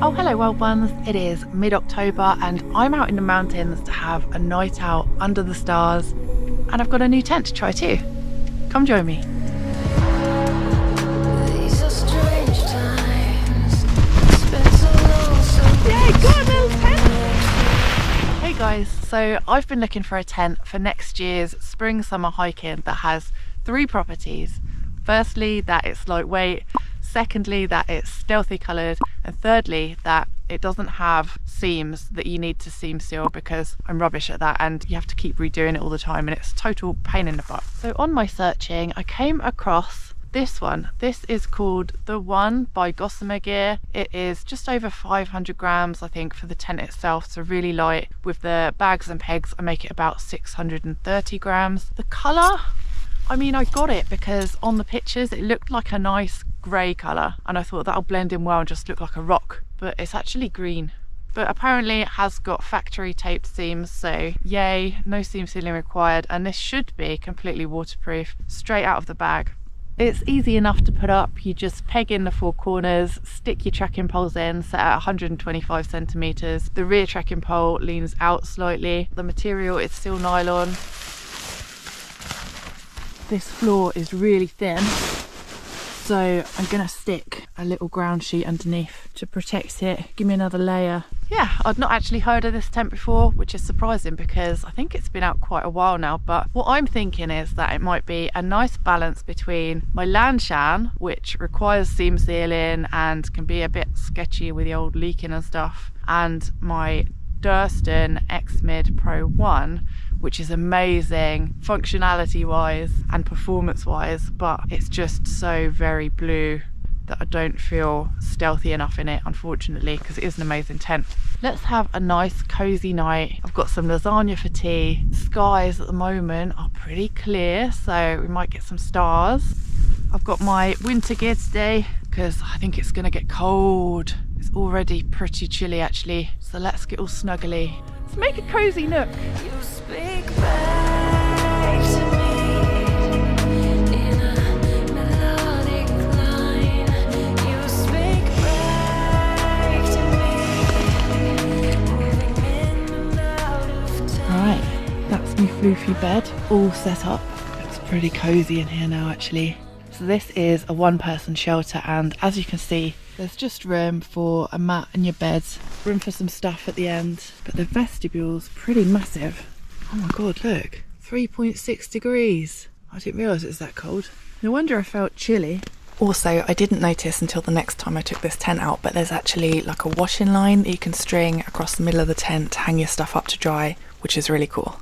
Oh, hello, wild ones. It is mid-October and I'm out in the mountains to have a night out under the stars. And I've got a new tent to try too. Come join me. These are strange times. It's been so long, so Yay, got a little tent! Hey guys, so I've been looking for a tent for next year's spring-summer hiking that has 3 properties. Firstly, that it's lightweight. Secondly, that it's stealthy coloured, and thirdly, that it doesn't have seams that you need to seam seal, because I'm rubbish at that and you have to keep redoing it all the time and it's a total pain in the butt. So on my searching, I came across this one. This is called The One by Gossamer Gear. It is just over 500 grams, I think, for the tent itself, so really light. With the bags and pegs, I make it about 630 grams. The colour, I mean, I got it because on the pictures it looked like a nice grey colour and I thought that'll blend in well and just look like a rock, but it's actually green. But apparently it has got factory taped seams, so yay, no seam sealing required, and this should be completely waterproof straight out of the bag. It's easy enough to put up. You just peg in the 4 corners, stick your trekking poles in, set at 125 centimetres. The rear trekking pole leans out slightly. The material is steel nylon. This floor is really thin, so I'm gonna stick a little ground sheet underneath to protect it, give me another layer. Yeah, I'd not actually heard of this tent before, which is surprising because I think it's been out quite a while now, but what I'm thinking is that it might be a nice balance between my Lanshan, which requires seam sealing and can be a bit sketchy with the old leaking and stuff, and my Durston X-Mid Pro 1, which is amazing functionality wise and performance wise, but it's just so very blue that I don't feel stealthy enough in it, unfortunately, because it is an amazing tent. Let's have a nice cozy night. I've got some lasagna for tea. Skies at the moment are pretty clear, so we might get some stars. I've got my winter gear today because I think it's gonna get cold. It's already pretty chilly actually, so let's get all snuggly. Let's make a cozy nook. you speak back to me in a melodic line. You speak back to me, moving in and out of time. Right, that's my floofy bed all set up. It's pretty cozy in here now actually. So this is a 1-person shelter, and as you can see, there's just room for a mat and your bed, room for some stuff at the end, but the vestibule's pretty massive. Oh my god, look, 3.6 degrees. I didn't realise it was that cold. No wonder I felt chilly. Also, I didn't notice until the next time I took this tent out, but there's actually like a washing line that you can string across the middle of the tent to hang your stuff up to dry, which is really cool.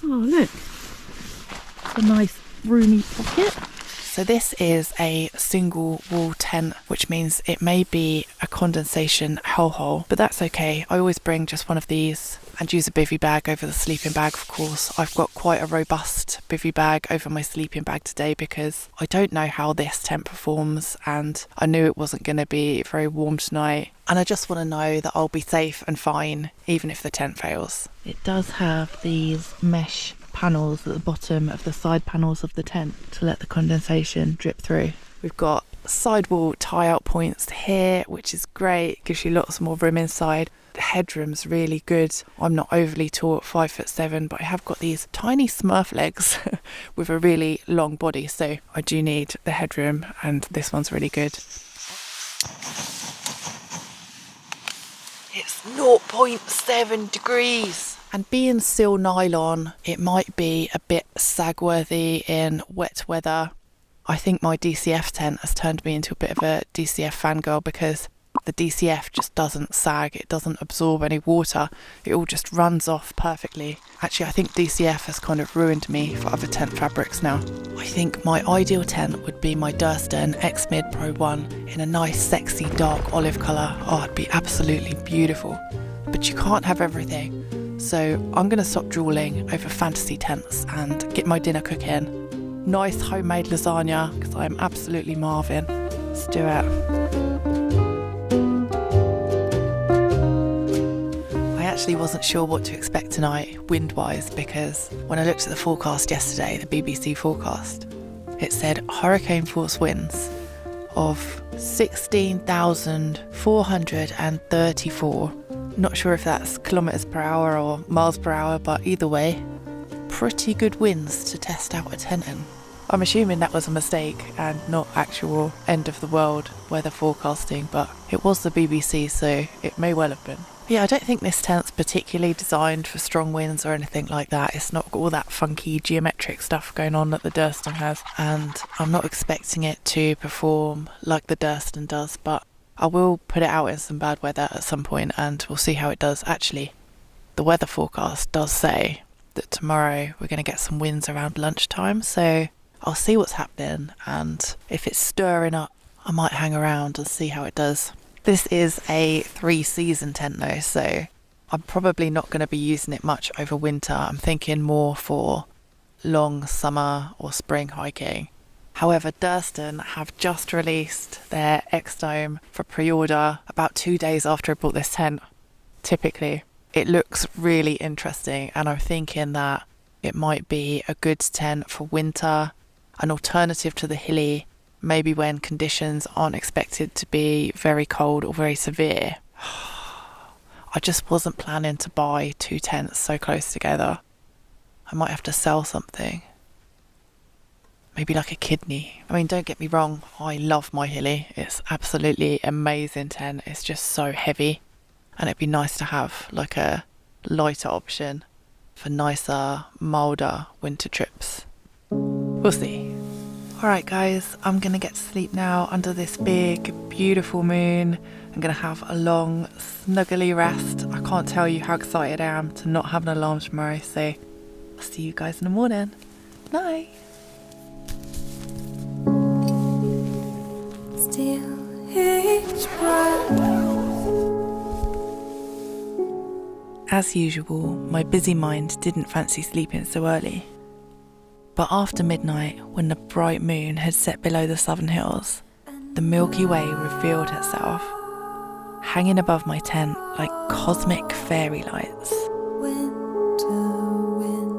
Oh look, it's a nice roomy pocket. So this is a single wall tent, which means it may be a condensation hellhole, but that's okay. I always bring just one of these and use a bivvy bag over the sleeping bag, of course. I've got quite a robust bivvy bag over my sleeping bag today because I don't know how this tent performs, and I knew it wasn't going to be very warm tonight, and I just want to know that I'll be safe and fine even if the tent fails. It does have these mesh panels at the bottom of the side panels of the tent to let the condensation drip through. We've got sidewall tie-out points here, which is great, gives you lots more room inside. The headroom's really good. I'm not overly tall at 5'7", but I have got these tiny Smurf legs with a really long body, so I do need the headroom, and this one's really good. It's 0.7 degrees. And being seal nylon, it might be a bit sag-worthy in wet weather. I think my DCF tent has turned me into a bit of a DCF fangirl because the DCF just doesn't sag, it doesn't absorb any water, it all just runs off perfectly. Actually, I think DCF has kind of ruined me for other tent fabrics now. I think my ideal tent would be my Durston X-Mid Pro 1 in a nice sexy dark olive colour. Oh, it'd be absolutely beautiful. But you can't have everything. So I'm going to stop drooling over fantasy tents and get my dinner cooking. Nice homemade lasagna, because I am absolutely Marvin. Let's do it. I actually wasn't sure what to expect tonight, wind-wise, because when I looked at the forecast yesterday, the BBC forecast, it said hurricane force winds of 16,434. Not sure if that's kilometers per hour or miles per hour, but either way, pretty good winds to test out a tent in. I'm assuming that was a mistake and not actual end of the world weather forecasting, but it was the BBC, so it may well have been. Yeah, I don't think this tent's particularly designed for strong winds or anything like that. It's not got all that funky geometric stuff going on that the Durston has, and I'm not expecting it to perform like the Durston does, but I will put it out in some bad weather at some point and we'll see how it does. Actually, the weather forecast does say that tomorrow we're going to get some winds around lunchtime, so I'll see what's happening, and if it's stirring up, I might hang around and see how it does. This is a 3-season tent though, so I'm probably not going to be using it much over winter. I'm thinking more for long summer or spring hiking. However, Durston have just released their X-Dome for pre-order about 2 days after I bought this tent. Typically, it looks really interesting, and I'm thinking that it might be a good tent for winter, an alternative to the Hilly, maybe when conditions aren't expected to be very cold or very severe. I just wasn't planning to buy 2 tents so close together. I might have to sell something. Maybe like a kidney. I mean, don't get me wrong, I love my Hilly. It's absolutely amazing tent. It's just so heavy. And it'd be nice to have like a lighter option for nicer, milder winter trips. We'll see. Alright guys, I'm gonna get to sleep now under this big, beautiful moon. I'm gonna have a long, snuggly rest. I can't tell you how excited I am to not have an alarm tomorrow, so I'll see you guys in the morning. Night. Still each breath. As usual, my busy mind didn't fancy sleeping so early. But after midnight, when the bright moon had set below the southern hills, the Milky Way revealed itself, hanging above my tent like cosmic fairy lights. Winter wind.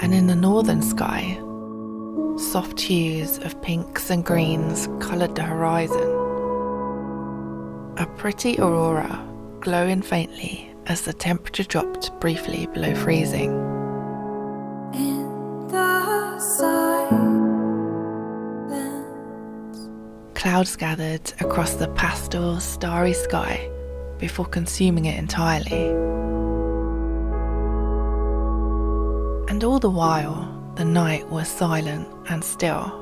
And in the northern sky, soft hues of pinks and greens coloured the horizon. A pretty aurora glowing faintly as the temperature dropped briefly below freezing. In the silence. Clouds gathered across the pastel, starry sky before consuming it entirely. And all the while, the night was silent and still.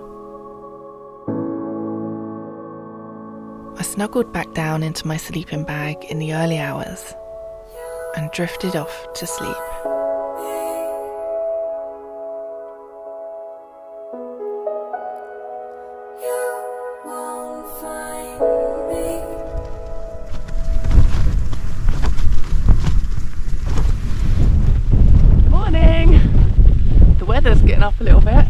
I snuggled back down into my sleeping bag in the early hours and drifted off to sleep. You won't find me. Morning! The weather's getting up a little bit.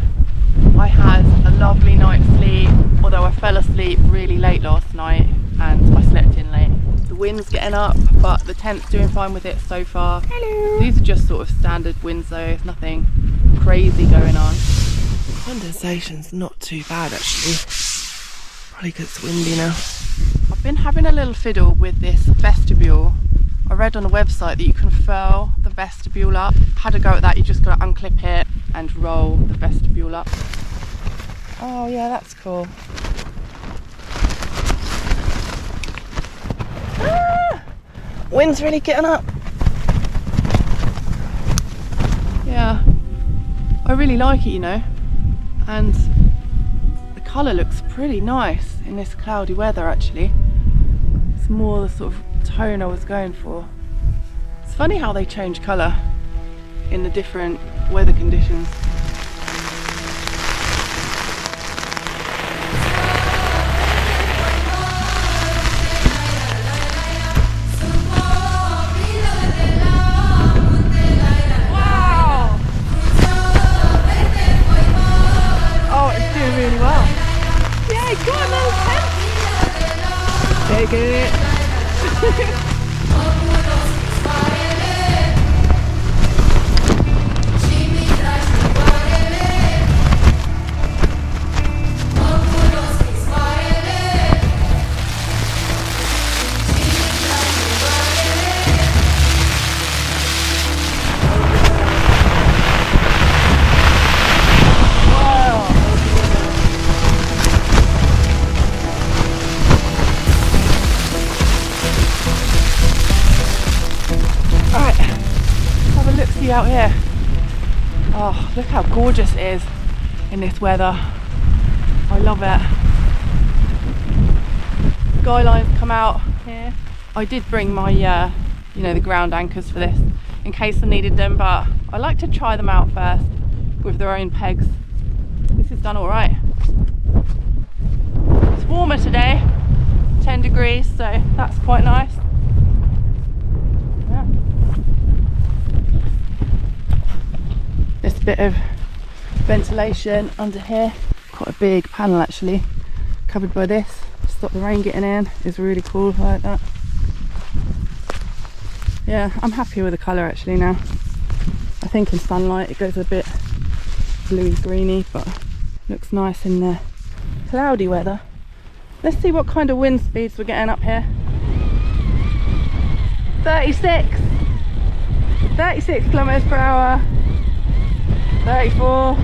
I had a lovely night's sleep, although I fell asleep really late last night and I slept in late. The wind's getting up, but the tent's doing fine with it so far. Hello! These are just sort of standard winds though, there's nothing crazy going on. Condensation's not too bad actually. Probably because it's windy now. I've been having a little fiddle with this vestibule. I read on a website that you can furl the vestibule up. Had a go at that, you just got to unclip it and roll the vestibule up. Oh yeah, that's cool. Wind's really getting up. Yeah, I really like it, you know, and the colour looks pretty nice in this cloudy weather actually. It's more the sort of tone I was going for. It's funny how they change colour in the different weather conditions. Really well. Yay, go on little tent. Take it. out here. Oh, look how gorgeous it is in this weather. I love it. Skylines come out here. I did bring my, you know, the ground anchors for this in case I needed them, but I like to try them out first with their own pegs. This is done all right. It's warmer today, 10 degrees, so that's quite nice. Yeah. This bit of ventilation under here, quite a big panel actually, covered by this. Stop the rain getting in, is really cool. I like that. Yeah, I'm happy with the colour actually now. I think in sunlight it goes a bit bluey greeny, but looks nice in the cloudy weather. Let's see what kind of wind speeds we're getting up here. 36 kilometers per hour. 34.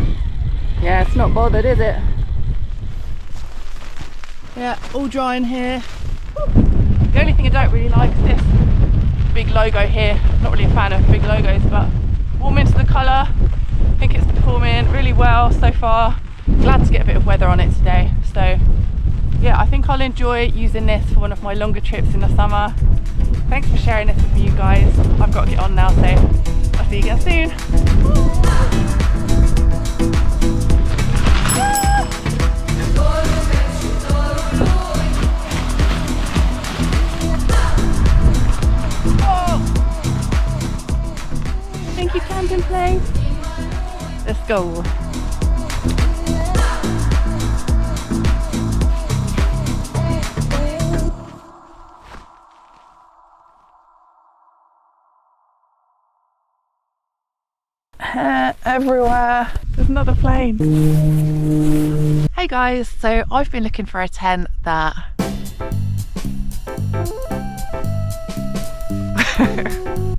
Yeah, it's not bothered, is it? Yeah, all dry in here. The only thing I don't really like is this big logo here. Not really a fan of big logos, but warm into the colour. I think it's performing really well so far. Glad to get a bit of weather on it today. So yeah, I think I'll enjoy using this for one of my longer trips in the summer. Thanks for sharing this with you guys. I've got to get on now, so I'll see you again soon. Thank you, camping place. Let's go. Hair everywhere. There's another plane. Hey guys, so I've been looking for a tent that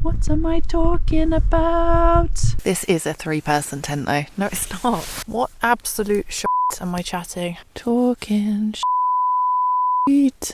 what am I talking about? This is a 3-person tent though. No, it's not. What absolute shit am I chatting? Talking shit.